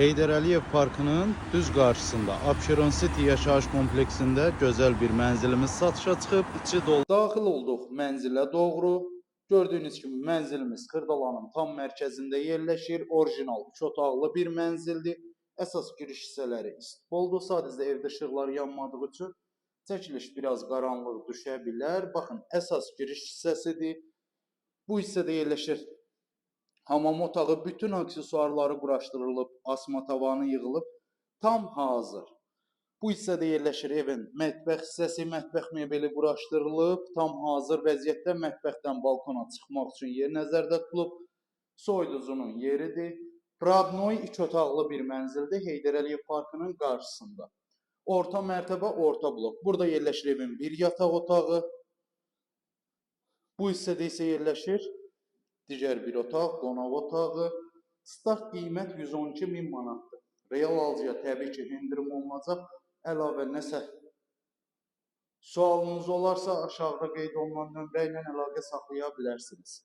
Heydər Əliyev Parkının düz qarşısında Abşeron City yaşayış kompleksində gözəl bir mənzilimiz satışa çıxıb, içi dolu. Daxil olduq mənzilə doğru. Gördüyünüz kimi mənzilimiz Xırdalanın tam mərkəzində yerləşir. Orijinal 3 otaqlı bir mənzildir. Əsas giriş hissələri istiqboldur. Sadəcə evdə işıqlar yanmadığı üçün çəkiliş biraz qaranlıq düşə bilər. Baxın, əsas giriş hissəsidir. Bu hissədə yerləşir hamam otağı, bütün aksesuarları quraşdırılıb, asma tavanı yığılıb, tam hazır. Bu hissədə yerləşir evin mətbəx hissəsi, mətbəx mebeli quraşdırılıb, tam hazır vəziyyətdə. Mətbəxdən balkona çıxmaq üçün yer nəzərdə tutulub. Soyuducunun yeridir. Radnoy 2 otaqlı bir mənzildir Heydər Əliyev Parkının qarşısında. Orta mərtəbə, orta blok. Burada yerləşir evin bir yataq otağı. Bu hissədə isə yerləşir digər bir otaq, qonaq otağı. Start qiymət 112.000 manatdır. Real alıcıya təbii ki, endirim olunacaq. Əlavə nəsə sualınız olarsa aşağıda qeyd olunan nömrə ilə əlaqə saxlaya bilərsiniz.